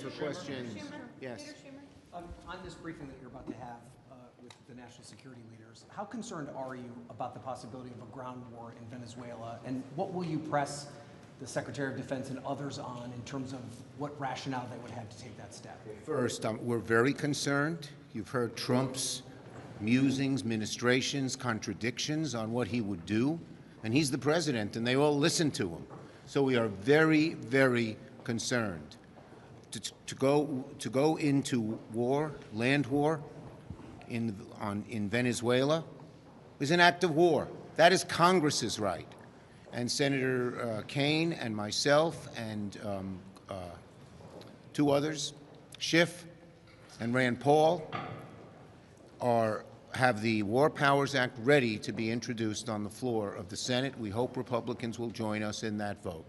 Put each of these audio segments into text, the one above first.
for questions. Yes. On this briefing that you're about to have with the national security leaders, how concerned are you about the possibility of a ground war in Venezuela, and what will you press the Secretary of Defense and others on in terms of what rationale they would have to take that step? First, we're very concerned. You've heard Trump's musings, ministrations, contradictions on what he would do, and he's the president, and they all listen to him. So we are very, very concerned. To go into war, land war, in Venezuela, is an act of war. That is Congress's right. And Senator Kaine and myself and two others, Schiff and Rand Paul, have the War Powers Act ready to be introduced on the floor of the Senate. We hope Republicans will join us in that vote.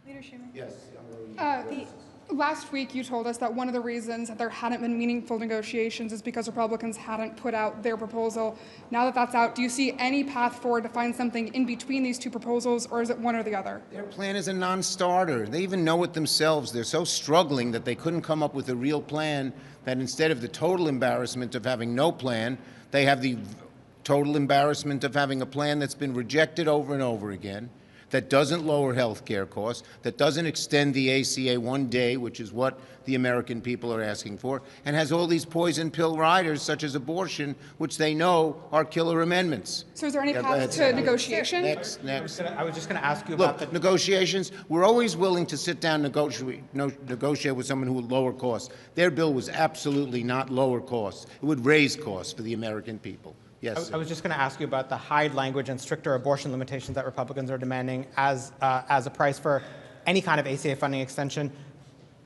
Leader Schumer. Yes. Last week, you told us that one of the reasons that there hadn't been meaningful negotiations is because Republicans hadn't put out their proposal. Now that that's out, do you see any path forward to find something in between these two proposals, or is it one or the other? Their plan is a non-starter. They even know it themselves. They're so struggling that they couldn't come up with a real plan, that instead of the total embarrassment of having no plan, they have the total embarrassment of having a plan that's been rejected over and over again, that doesn't lower health care costs, that doesn't extend the ACA one day, which is what the American people are asking for, and has all these poison pill riders, such as abortion, which they know are killer amendments. So is there any path to negotiation? Next. I was just going to ask you Look, about the negotiations, we're always willing to sit down and negotiate with someone who would lower costs. Their bill was absolutely not lower costs. It would raise costs for the American people. Yes, I was just going to ask you about the Hyde language and stricter abortion limitations that Republicans are demanding as a price for any kind of ACA funding extension.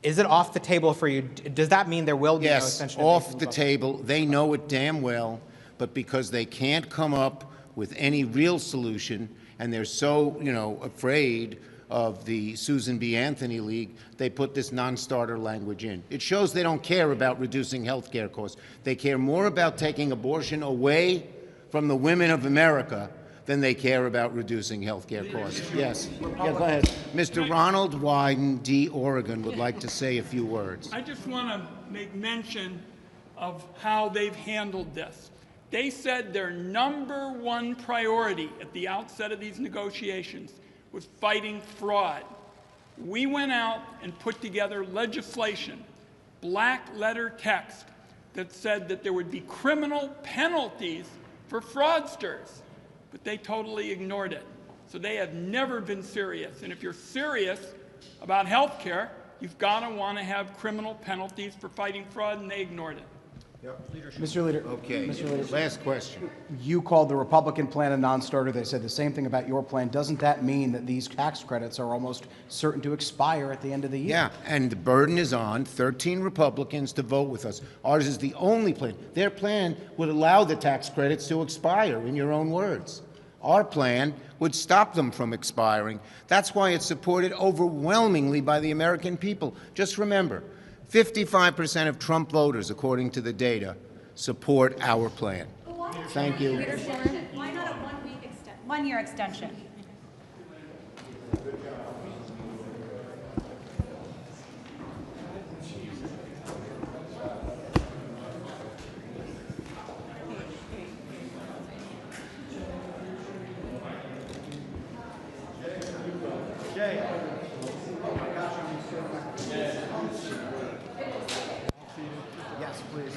Is it off the table for you? Does that mean there will be no extension? Yes, off the table. They know it damn well, but because they can't come up with any real solution, and they're so, afraid of the Susan B. Anthony League, they put this non-starter language in. It shows they don't care about reducing health care costs. They care more about taking abortion away from the women of America than they care about reducing health care costs. Yes. Yeah, go ahead. Mr. Ronald Wyden, D. Oregon, would like to say a few words. I just want to make mention of how they've handled this. They said their #1 priority at the outset of these negotiations was fighting fraud. We went out and put together legislation, black letter text, that said that there would be criminal penalties for fraudsters, but they totally ignored it. So they have never been serious. And if you're serious about health care, you've got to want to have criminal penalties for fighting fraud, and they ignored it. Mr. Leader. Okay, Mr. Leader, last question. you called the Republican plan a non-starter. They said the same thing about your plan. Doesn't that mean that these tax credits are almost certain to expire at the end of the year? Yeah, and the burden is on 13 Republicans to vote with us. Ours is the only plan. Their plan would allow the tax credits to expire, in your own words. Our plan would stop them from expiring. That's why it's supported overwhelmingly by the American people. Just remember, 55% of Trump voters, according to the data, support our plan. Thank you. Why not a 1-year extension? Yes, please.